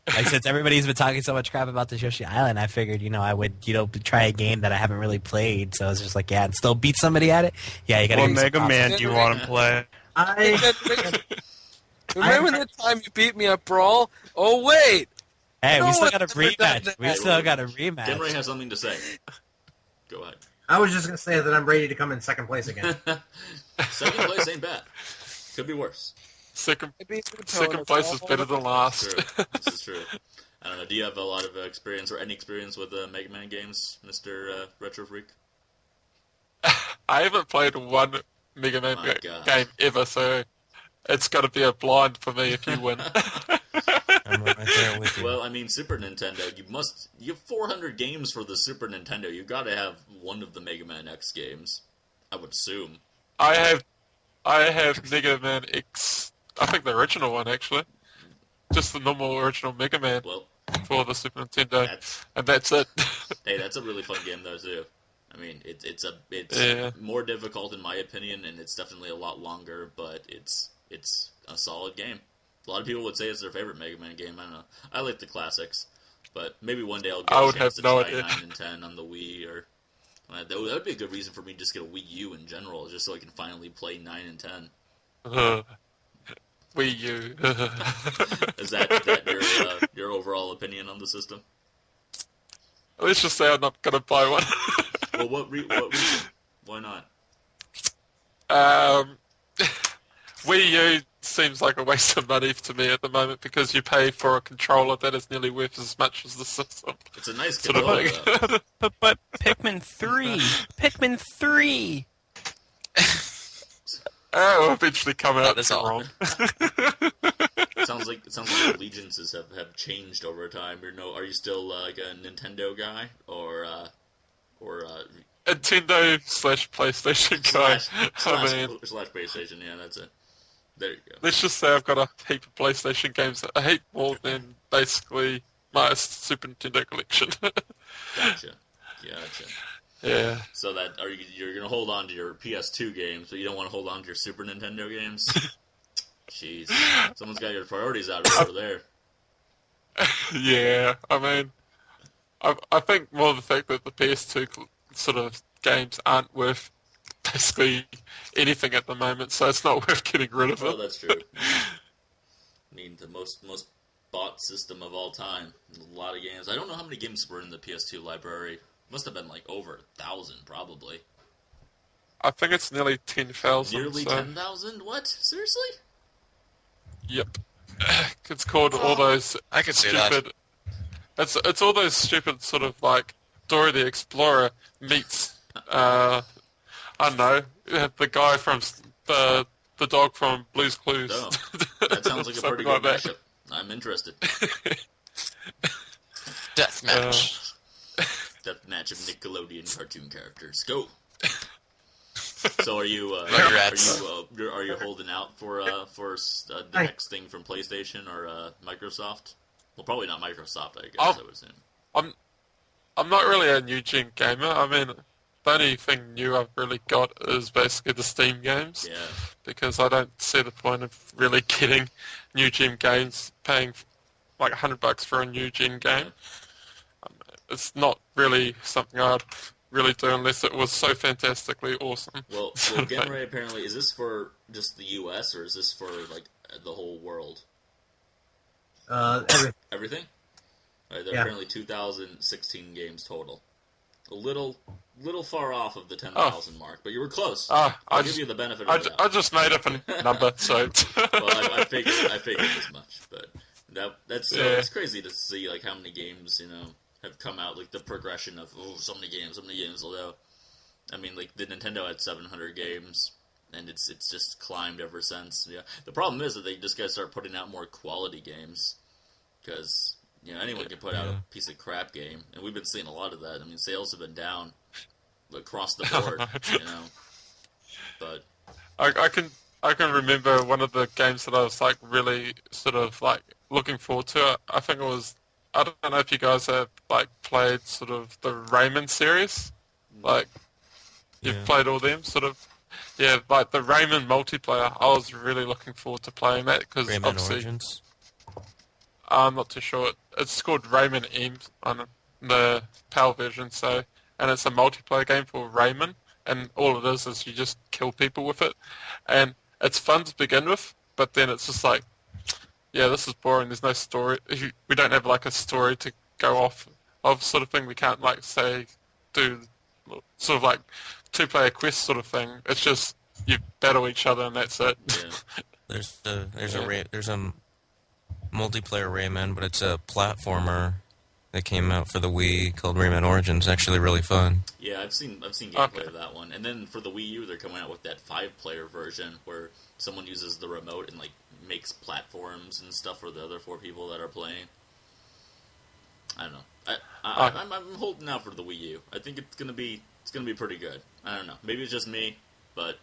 Like, since everybody's been talking so much crap about this Yoshi Island, I figured, I would, try a game that I haven't really played. So it's just like, and still beat somebody at it. Yeah, you gotta. What Mega Man do you want to play? Remember that time you beat me at Brawl? Oh wait. Hey, we still got a rematch. Genray has something to say. Go ahead. I was just gonna say that I'm ready to come in second place again. Second place ain't bad. Could be worse. Second place is better than last. This is true. I don't know. Do you have a lot of experience or any experience with Mega Man games, Mr. Tretrofreak? I haven't played one Mega Man game ever, so it's got to be a blind for me if you win. I'm right there with you. Well, I mean, Super Nintendo, you have 400 games for the Super Nintendo. You've got to have one of the Mega Man X games, I would assume. I have Mega Man X. I think the original one, actually. Just the normal original Mega Man for the Super Nintendo. And that's it. Hey, that's a really fun game, though, too. I mean, it's more difficult, in my opinion, and it's definitely a lot longer, but it's a solid game. A lot of people would say it's their favorite Mega Man game. I don't know. I like the classics, but maybe one day I'll get a chance to try 9 and 10 on the Wii, or... that would be a good reason for me to just get a Wii U in general, just so I can finally play 9 and 10. Wii U. Is that your overall opinion on the system? Let's just say I'm not going to buy one. Well, what reason? Why not? Wii U seems like a waste of money to me at the moment because you pay for a controller that is nearly worth as much as the system. It's a nice controller, but Pikmin 3! Pikmin 3! Oh, eventually come out. That is all. Wrong. It sounds like allegiances have changed over time. Are you still like a Nintendo guy or Nintendo / PlayStation guy? Slash PlayStation. Yeah, that's it. There you go. Let's just say I've got a heap of PlayStation games that I hate more than basically my Super Nintendo collection. Gotcha. Yeah. So you're gonna hold on to your PS2 games, but you don't want to hold on to your Super Nintendo games? Jeez, someone's got your priorities out over there. Yeah, I mean, I think more the fact that the PS2 sort of games aren't worth basically anything at the moment, so it's not worth getting rid of it. Well, that's true. I mean, the most bought system of all time. A lot of games. I don't know how many games were in the PS2 library. Must have been like over 1,000, probably. I think it's nearly 10,000. Nearly 10,000? What? Seriously? Yep. It's called all those. I could see stupid. It's all those stupid sort of like Dora the Explorer meets. I don't know, the guy from the dog from Blue's Clues. Oh, that sounds like a pretty good mashup. I'm interested. Deathmatch. Deathmatch of Nickelodeon cartoon characters. Go. So are you holding out for the next thing from PlayStation or Microsoft? Well, probably not Microsoft, I guess. I would assume. I'm not really a new gen gamer. I mean, the only thing new I've really got is basically the Steam games. Yeah. Because I don't see the point of really getting new gen games, paying like $100 for a new gen game. It's not really something I'd really do unless it was so fantastically awesome. Well, Genrai apparently, is this for just the US or is this for like the whole world? Everything? There are apparently 2,016 games total. A little far off of the 10,000 mark, but you were close. I'll give you the benefit of the doubt. I just made up a number, so... Well, I figured as much, but that's it's crazy to see like how many games, have come out, like the progression of, so many games, although, I mean, like, the Nintendo had 700 games, and it's just climbed ever since, yeah. The problem is that they just gotta start putting out more quality games, because, anyone can put out a piece of crap game, and we've been seeing a lot of that. I mean, sales have been down across the board, but... I can remember one of the games that I was, like, really sort of, like, looking forward to. I think it was... I don't know if you guys have, like, played sort of the Rayman series. Like, you've played all them, sort of. Yeah, like the Rayman multiplayer, I was really looking forward to playing that, because obviously... Origins? I'm not too sure. It's called Rayman M on the PAL version, and it's a multiplayer game for Rayman, and all it is you just kill people with it. And it's fun to begin with, but then it's just like, yeah, this is boring. There's no story. We don't have like a story to go off of, sort of thing. We can't like do sort of like 2-player quest sort of thing. It's just you battle each other and that's it. Yeah. There's a multiplayer Rayman, but it's a platformer that came out for the Wii called Rayman Origins. It's actually really fun. Yeah, I've seen gameplay of that one. And then for the Wii U, they're coming out with that 5-player version where someone uses the remote and like makes platforms and stuff for the other 4 people that are playing. I don't know. I'm holding out for the Wii U. I think it's gonna be pretty good. I don't know. Maybe it's just me, but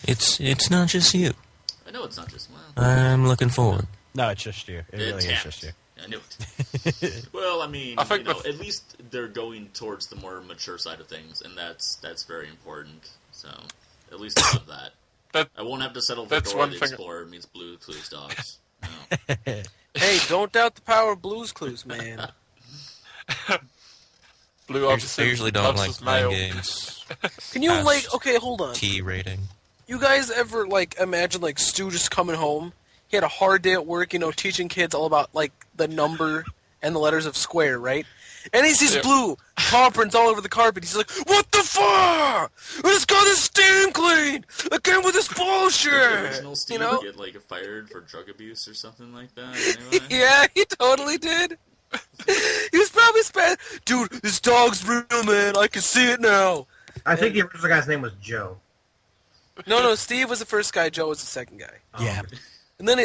it's not just you. I know it's not just mine. I'm looking forward. No, it's just you. It really is just you. I knew it. Well, I mean, at least they're going towards the more mature side of things, and that's very important. So, at least I love that. I won't have to settle for Dora the Explorer meets Blue's Clues dogs. No. Hey, don't doubt the power of Blue's Clues, man. Blue I usually don't like playing games. Can you, okay, hold on. T rating. You guys ever, imagine, Stu just coming home? He had a hard day at work, teaching kids all about, the number and the letters of square, right? And he sees Blue paw prints all over the carpet. He's like, "What the fuck? Let's go this steam clean! Again with this bullshit!" The original Steve get, fired for drug abuse or something like that, anyway? Yeah, he totally did. He was probably dude, this dog's real, man. I can see it now. I think the original guy's name was Joe. No, Steve was the first guy. Joe was the second guy. Yeah. And then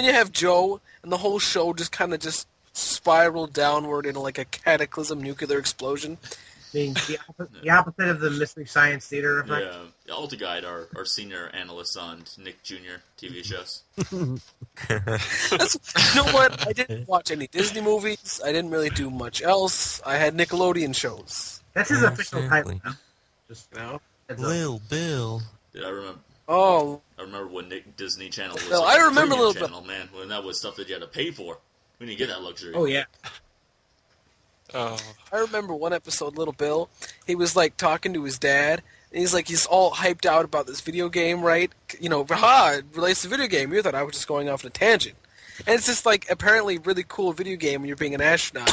you have Joe, and the whole show just kind of spiraled downward into a cataclysm nuclear explosion. Being the opposite of the Mystery Science Theater effect. Yeah, AltaGuide, our senior analyst on Nick Jr. TV shows. You know what? I didn't watch any Disney movies. I didn't really do much else. I had Nickelodeon shows. That's his official title. Just Lil Bill. Did I remember? Oh. I remember when Disney Channel was I remember a little channel, man, when that was stuff that you had to pay for. We didn't get that luxury. Oh, yeah. I remember one episode, Little Bill, he was talking to his dad, and he's all hyped out about this video game, right? It relates to video game. You thought I was just going off on a tangent. And it's just like apparently really cool video game when you're being an astronaut.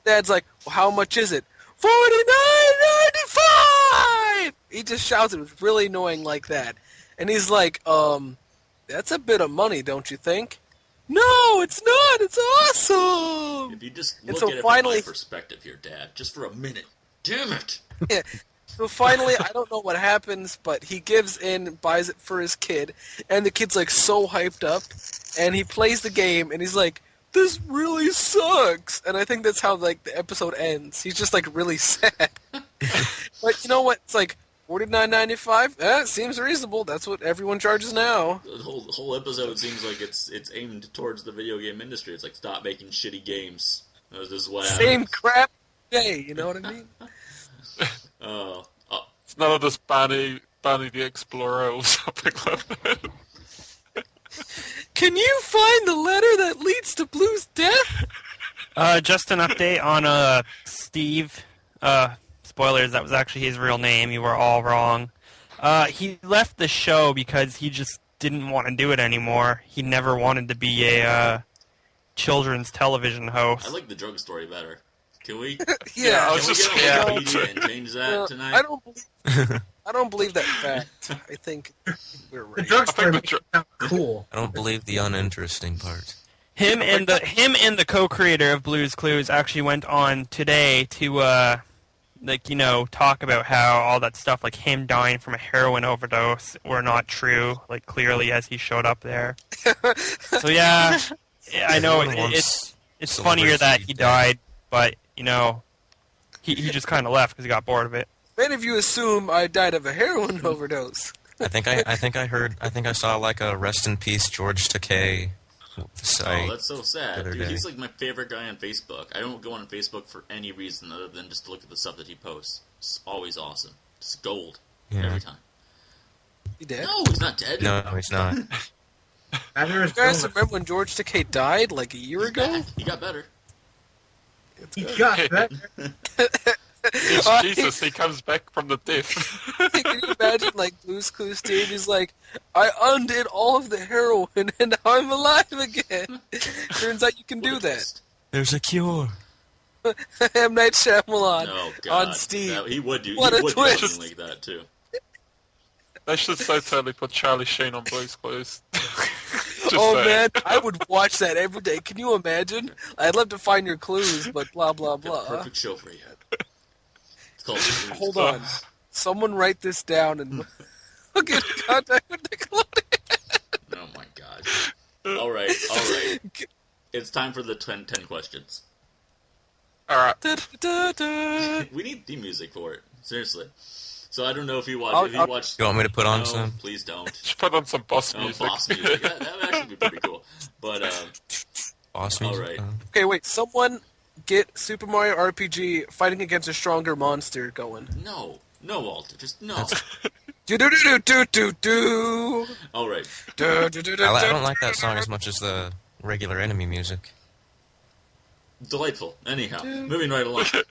Dad's like, well, how much is it? $49.95. He just shouts it. It was really annoying like that. And he's like, that's a bit of money, don't you think? No, it's not. It's awesome. If you just look so at it finally, from my perspective here, Dad, just for a minute. Damn it. Yeah. So finally, I don't know what happens, but he gives in, buys it for his kid, and the kid's like so hyped up, and he plays the game, and he's like, this really sucks. And I think that's how like the episode ends. He's just like really sad. But you know what? It's like $49.95. Seems reasonable. That's what everyone charges now. The whole episode seems like it's aimed towards the video game industry. It's like, stop making shitty games. This is what Same crap day. You know what I mean? It's none of this Barney the Explorer or something like that. Can you find the letter that leads to Blue's death? Just an update on Steve. Spoilers, that was actually his real name. You were all wrong. He left the show because he just didn't want to do it anymore. He never wanted to be a children's television host. I like the drug story better. Can we? Yeah, I was just get on Wikipedia and change that tonight? I don't believe that fact. I think we're right. The drugstore makes it sound cool. I don't believe the uninteresting part. Him and the co-creator of Blue's Clues actually went on today to talk about how all that stuff, like him dying from a heroin overdose, were not true. Like clearly, as he showed up there. So yeah, I know it's funnier that he died, but he just kind of left because he got bored of it. Many of you assume I died of a heroin overdose. I think I saw like a rest in peace George Takei site. Oh, that's so sad. Dude, day. he's like my favorite guy on Facebook. I don't go on Facebook for any reason other than just to look at the stuff that he posts. It's always awesome. It's gold. Yeah. Every time. He dead? No, he's not dead. No, he's not. You guys remember when George Takei died like a year ago? He got better. He got better. It's Jesus, he comes back from the death. Can you imagine, like, Blue's Clues Steve? He's like, I undid all of the heroin and now I'm alive again. Turns out you can do that. There's a cure. M. Night Shyamalan Oh, God. on Steve. He would do. What he a would twist. do something like that, too. They should so totally put Charlie Sheen on Blue's Clues. Oh, man, I would watch that every day. Can you imagine? I'd love to find your clues, but blah, blah, blah. Perfect show for you. It's called Hold on. Someone write this down and we'll get in contact with Nickelodeon. Oh, my God. All right. It's time for the 10 questions. Alright. We need theme music for it. Seriously. So I don't know if you watched. You want me to put on no, some? Please don't. Just put on some boss Oh, music. boss music. That would actually be pretty cool. But Boss all music? right. Okay, wait. Someone get Super Mario RPG fighting against a stronger monster going. no, Walter, just no. Do do do do do do. All right. Do do do do. I don't like that song as much as the regular enemy music. Delightful. Anyhow, moving right along. So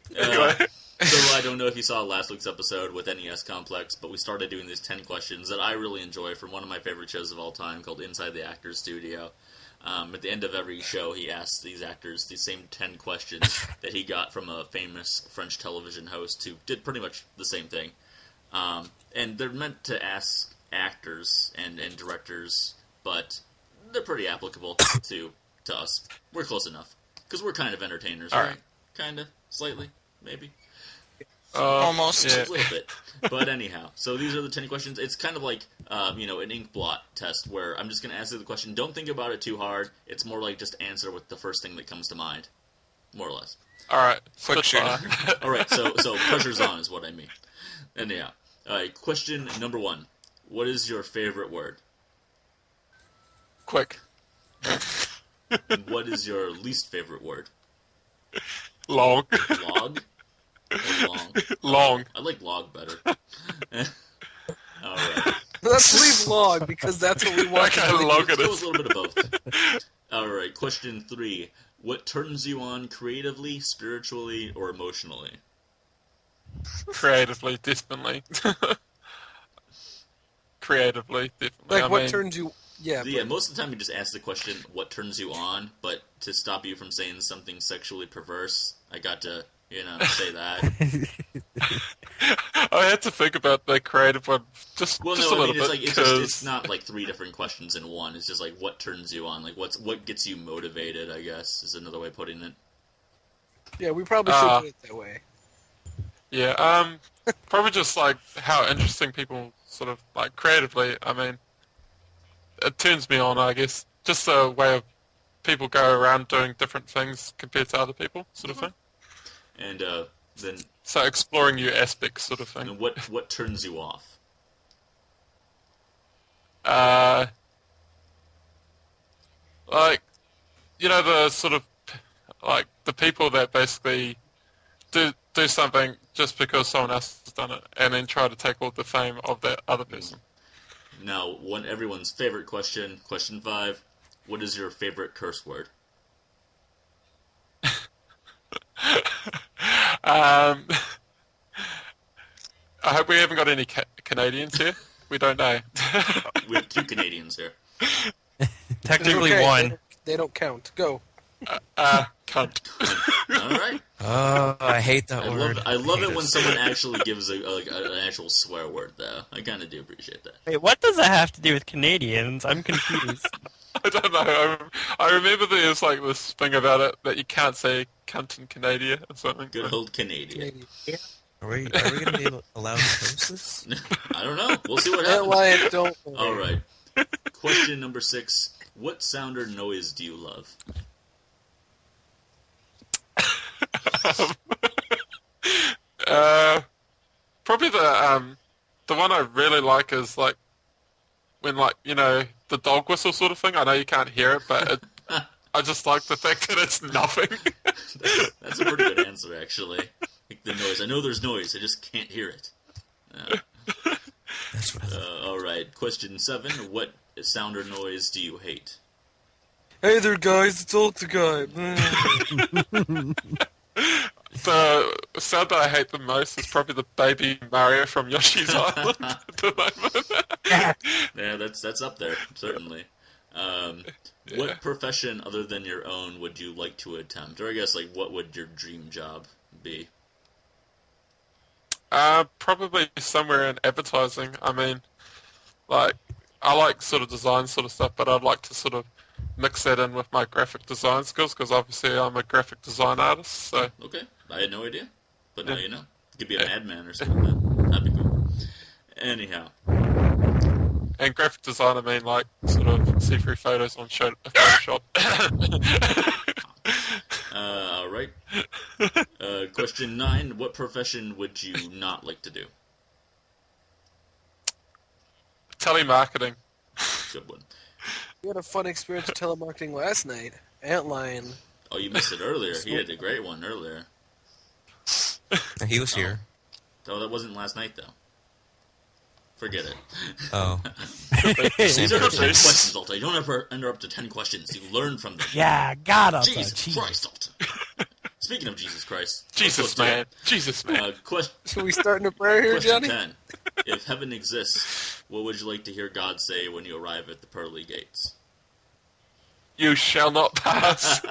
I don't know if you saw last week's episode with NES Complex, but we started doing these 10 questions that I really enjoy from one of my favorite shows of all time called Inside the Actors Studio. At the end of every show, he asks these actors the same 10 questions that he got from a famous French television host who did pretty much the same thing. And they're meant to ask actors and directors, but they're pretty applicable to us. We're close enough. Because we're kind of entertainers, right? Kind of. Slightly. Maybe. Almost. A little bit. But anyhow, so these are the 10 questions. It's kind of like, an ink blot test where I'm just going to answer the question. Don't think about it too hard. It's more like just answer with the first thing that comes to mind. More or less. Alright. Quick shooter. Alright, so pressure's on is what I mean. Anyhow. Alright, question number 1. What is your favorite word? Quick. What is your least favorite word? Long. Log? Or long? Long. I like log better. Alright. Let's leave log because that's what we want. Okay, log Let's it go is. with a little bit of both. Alright, question 3. What turns you on creatively, spiritually, or emotionally? Creatively, definitely. Creatively, definitely. Like, what turns you Yeah. Yeah, most of the time you just ask the question, what turns you on? But to stop you from saying something sexually perverse, I got to, say that. I had to think about the creative one just a little bit. It's not like 3 different questions in one. It's just like, what turns you on? Like, what gets you motivated, I guess, is another way of putting it. Yeah, we probably should do it that way. Yeah, probably just like how interesting people sort of like creatively. I mean, it turns me on, I guess. Just a way of people go around doing different things compared to other people, sort of thing. And then, so exploring new aspects, sort of thing. And what turns you off? Like, the sort of like the people that basically do something just because someone else has done it, and then try to take all the fame of that other person. Now, everyone's favorite question, question 5. What is your favorite curse word? I hope we haven't got any Canadians here. We don't know. We have 2 Canadians here. Technically okay. one. They don't count. Go. Cunt. All right. Oh, I hate that word. I love it when someone actually gives an actual swear word, though. I kind of do appreciate that. Wait, what does that have to do with Canadians? I'm confused. I don't know. I remember there's like this thing about it that you can't say cunt in Canada or something. Good old Canadian. Are we going to be allowed to post this? I don't know. We'll see what happens. Don't. All right. Question number 6. What sound or noise do you love? Probably the one I really like is like when the dog whistle sort of thing. I know you can't hear it, but I just like the fact that it's nothing. That's a pretty good answer, actually. Like the noise. I know there's noise. I just can't hear it. That's what I love. All right. Question 7. What sound or noise do you hate? Hey there, guys. It's Ultra Guy. The sound that I hate the most is probably the baby Mario from Yoshi's Island at the moment. Yeah, that's up there, certainly. What profession other than your own would you like to attempt? Or I guess, what would your dream job be? Probably somewhere in advertising. I mean, I like sort of design sort of stuff, but I'd like to sort of mix that in with my graphic design skills, because obviously I'm a graphic design artist, so... Okay, I had no idea, but now you know. You could be a madman or something. That'd be cool. Anyhow. And graphic design, I mean, sort of see-through photos on Photoshop. All right. Question 9. What profession would you not like to do? Telemarketing. Good one. We had a fun experience with telemarketing last night. Antlion. Oh, you missed it earlier. He had a great one earlier. He was here. Oh, that wasn't last night, though. Forget it. Oh. These are 10 questions, Alta. You don't ever interrupt to 10 questions. You learn from them. Yeah, God, Alta. Jesus Christ, Alta. Speaking of Jesus Christ. Jesus, man. Jesus, man. Should we start in a prayer here, Question Johnny? 10. If heaven exists, what would you like to hear God say when you arrive at the pearly gates? You shall not pass.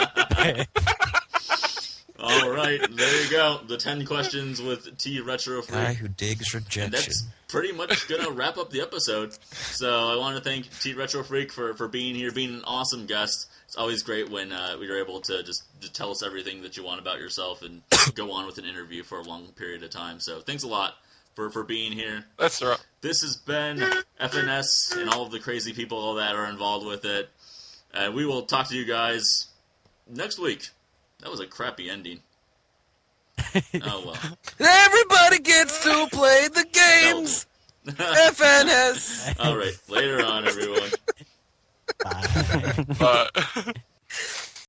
All right, there you go. The 10 questions with Tretrofreak. Guy who digs rejection. And that's pretty much going to wrap up the episode. So I want to thank Tretrofreak for being here, being an awesome guest. It's always great when you're able to just tell us everything that you want about yourself and go on with an interview for a long period of time. So thanks a lot for being here. That's right. This has been FNS and all of the crazy people that are involved with it. And we will talk to you guys next week. That was a crappy ending. Oh, well. Everybody gets to play the games. FNS. All right. Later on, everyone. Bye. But